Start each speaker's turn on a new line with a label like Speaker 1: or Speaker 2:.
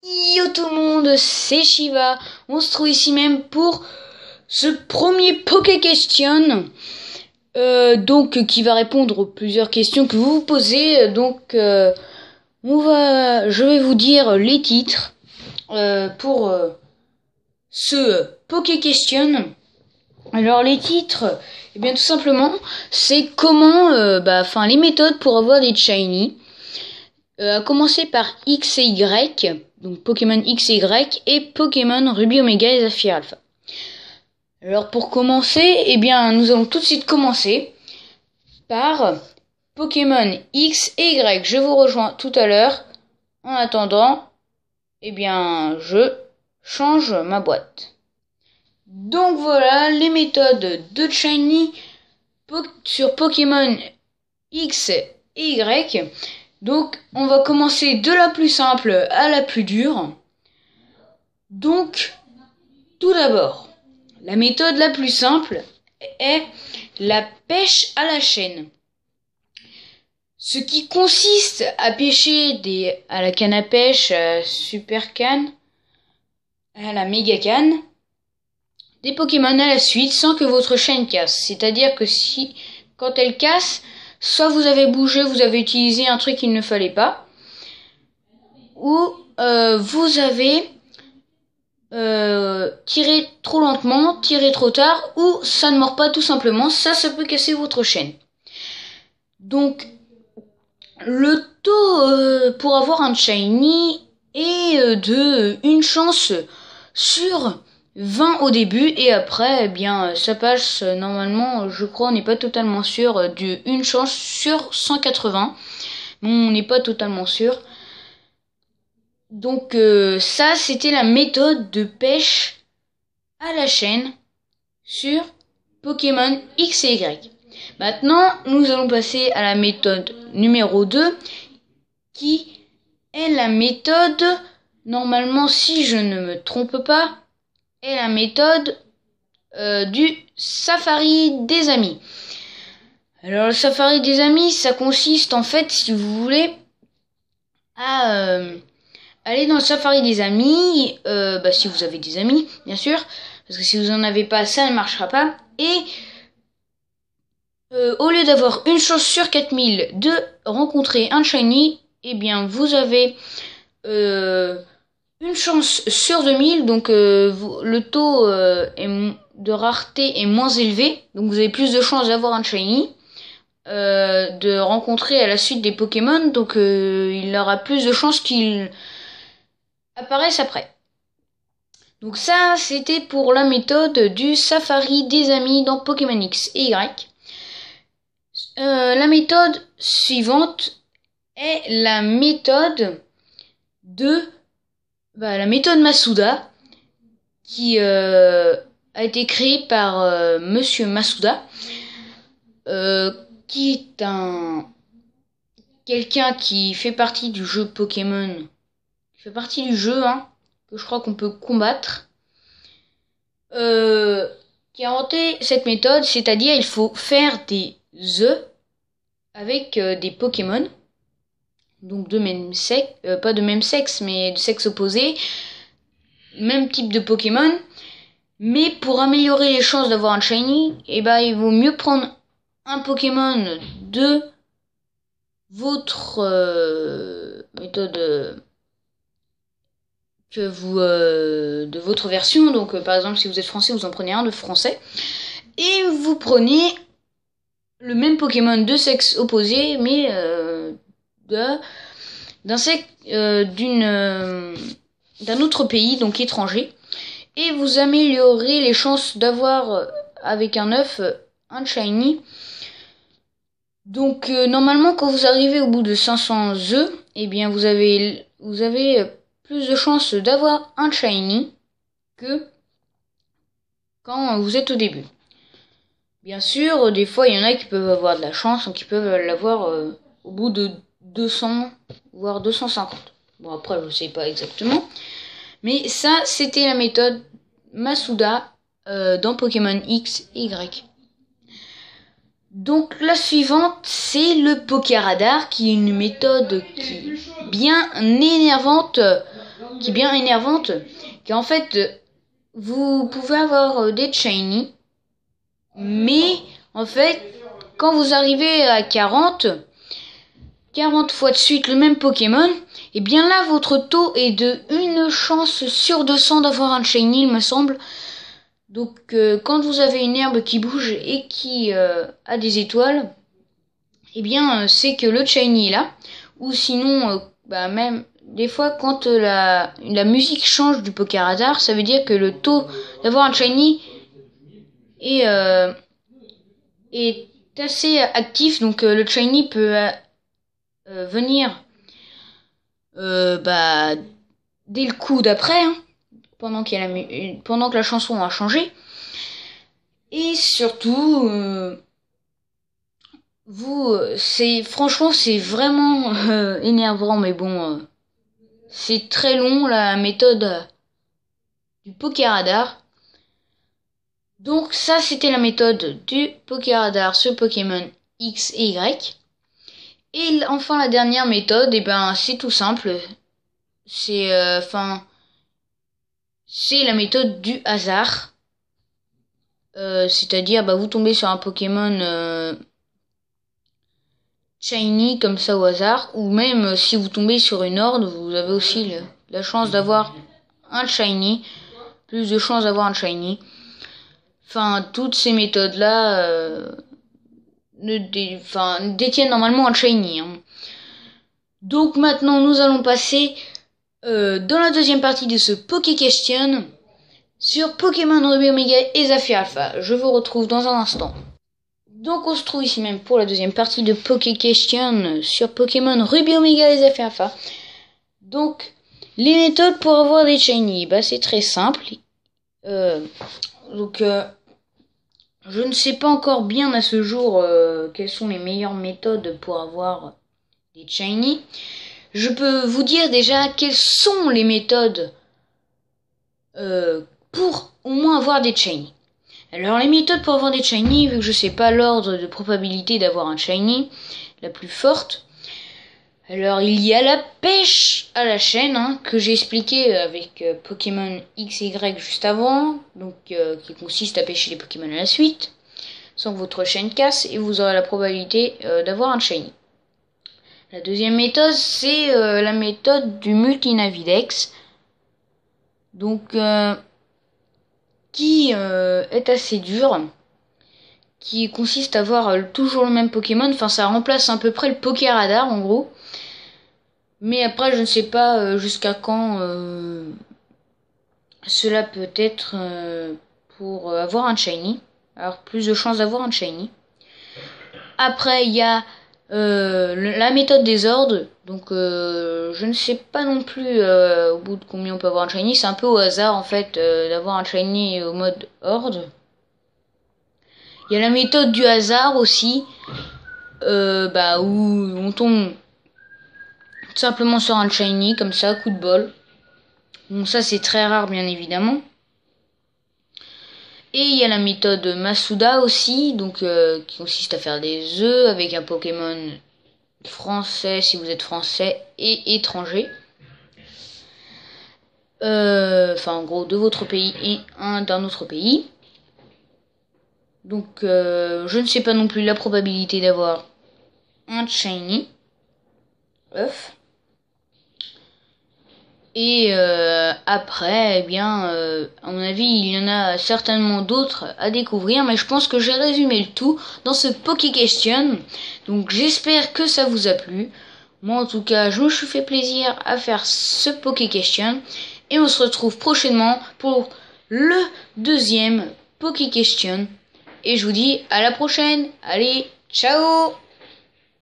Speaker 1: Yo tout le monde, c'est Shiva. On se trouve ici même pour ce premier Poké Question. Qui va répondre aux plusieurs questions que vous vous posez. Je vais vous dire les titres pour ce Poké Question. Alors les titres, tout simplement, c'est comment, les méthodes pour avoir des shiny. À commencer par X et Y, donc Pokémon X et Y et Pokémon Ruby Omega et Saphir Alpha. Alors pour commencer, nous allons tout de suite commencer par Pokémon X et Y. Je vous rejoins tout à l'heure. En attendant, je change ma boîte. Donc voilà les méthodes de shiny sur Pokémon X et Y. Donc, on va commencer de la plus simple à la plus dure. Donc, tout d'abord, la méthode la plus simple est la pêche à la chaîne. Ce qui consiste à pêcher à la canne à pêche, à la super canne, à la méga canne, des Pokémon à la suite sans que votre chaîne casse. C'est-à-dire que quand elle casse, soit vous avez bougé, vous avez utilisé un truc qu'il ne fallait pas, ou vous avez tiré trop lentement, tiré trop tard, ou ça ne mord pas tout simplement. Ça peut casser votre chaîne. Donc, le taux pour avoir un shiny est de une chance sur 20 au début, et après, ça passe normalement, je crois, on n'est pas totalement sûr, une chance sur 180. On n'est pas totalement sûr. Donc ça, c'était la méthode de pêche à la chaîne sur Pokémon X et Y. Maintenant, nous allons passer à la méthode numéro 2, qui est la méthode, normalement, si je ne me trompe pas, est la méthode du safari des amis. Alors le safari des amis, ça consiste en fait, si vous voulez, à aller dans le safari des amis, si vous avez des amis, bien sûr, parce que si vous en avez pas, ça ne marchera pas. Et au lieu d'avoir une chance sur 4000 de rencontrer un shiny, vous avez une chance sur 2000, donc le taux de rareté est moins élevé, donc vous avez plus de chances d'avoir un shiny, de rencontrer à la suite des Pokémon, donc il aura plus de chances qu'il apparaisse après. Donc ça, c'était pour la méthode du safari des amis dans Pokémon X et Y. La méthode suivante est la méthode la méthode Masuda, qui a été créée par Monsieur Masuda, qui est quelqu'un qui fait partie du jeu Pokémon, qui fait partie du jeu, que je crois qu'on peut combattre, qui a inventé cette méthode, c'est-à-dire il faut faire des œufs avec des Pokémon, donc de même sexe, pas de même sexe, mais de sexe opposé, même type de Pokémon, mais pour améliorer les chances d'avoir un shiny, il vaut mieux prendre un Pokémon de votre méthode de votre version. Donc par exemple, si vous êtes français, vous en prenez un de français, et vous prenez le même Pokémon de sexe opposé, mais d'un autre pays, donc étranger, et vous améliorez les chances d'avoir avec un œuf un shiny. Donc normalement, quand vous arrivez au bout de 500 œufs, vous avez plus de chances d'avoir un shiny que quand vous êtes au début. Bien sûr, des fois il y en a qui peuvent avoir de la chance, donc ils peuvent l'avoir au bout de 200 voire 250. Bon, après je ne sais pas exactement, mais ça, c'était la méthode Masuda dans Pokémon X et Y. Donc la suivante, c'est le Pokéradar, qui est une méthode qui est bien énervante qui est bien énervante, qui en fait, vous pouvez avoir des shiny, mais en fait, quand vous arrivez à 40 fois de suite le même Pokémon, et bien là, votre taux est de 1 chance sur 200 d'avoir un shiny, il me semble. Donc, quand vous avez une herbe qui bouge et qui a des étoiles, eh bien, c'est que le shiny est là. Ou sinon, même des fois, quand la musique change du Pokéradar, ça veut dire que le taux d'avoir un shiny est assez actif. Donc, le shiny peut venir dès le coup d'après, hein, pendant que la chanson a changé. Et surtout, franchement, c'est vraiment énervant, mais bon, c'est très long la méthode du Pokéradar. Donc ça, c'était la méthode du Pokéradar sur Pokémon X et Y. Et enfin, la dernière méthode, c'est tout simple. C'est la méthode du hasard. C'est-à-dire, vous tombez sur un Pokémon shiny comme ça au hasard, ou même si vous tombez sur une horde, vous avez aussi la chance d'avoir un shiny, plus de chances d'avoir un shiny. Enfin, toutes ces méthodes-là détiennent normalement un shiny. Hein. Donc maintenant, nous allons passer dans la deuxième partie de ce Poké Question sur Pokémon Ruby Omega et Zafir Alpha. Je vous retrouve dans un instant. Donc on se trouve ici même pour la deuxième partie de Poké Question sur Pokémon Ruby Omega et Zafir Alpha. Donc les méthodes pour avoir des shiny, c'est très simple. Je ne sais pas encore bien à ce jour quelles sont les meilleures méthodes pour avoir des shiny. Je peux vous dire déjà quelles sont les méthodes pour au moins avoir des shiny. Alors les méthodes pour avoir des shiny, vu que je sais pas l'ordre de probabilité d'avoir un shiny la plus forte. Alors il y a la pêche à la chaîne, hein, que j'ai expliqué avec Pokémon XY juste avant, donc qui consiste à pêcher les Pokémon à la suite, sans que votre chaîne casse, et vous aurez la probabilité d'avoir un shiny. La deuxième méthode, c'est la méthode du Multinavidex, donc qui est assez dur, qui consiste à avoir toujours le même Pokémon. Enfin, ça remplace à peu près le Pokéradar en gros. Mais après, je ne sais pas jusqu'à quand cela peut être pour avoir un shiny. Alors, plus de chances d'avoir un shiny. Après, il y a la méthode des hordes. Donc, je ne sais pas non plus au bout de combien on peut avoir un shiny. C'est un peu au hasard, en fait, d'avoir un shiny au mode horde. Il y a la méthode du hasard aussi. Où on tombe tout simplement sur un shiny, comme ça, coup de bol. Bon, ça, c'est très rare, bien évidemment. Et il y a la méthode Masuda aussi, donc qui consiste à faire des œufs avec un Pokémon français si vous êtes français et étranger. En gros de votre pays et un d'un autre pays. Donc je ne sais pas non plus la probabilité d'avoir un shiny œuf. Et après, à mon avis, il y en a certainement d'autres à découvrir, mais je pense que j'ai résumé le tout dans ce Poké Question. Donc j'espère que ça vous a plu. Moi en tout cas, je me suis fait plaisir à faire ce Poké Question. Et on se retrouve prochainement pour le deuxième Poké Question. Et je vous dis à la prochaine. Allez, ciao!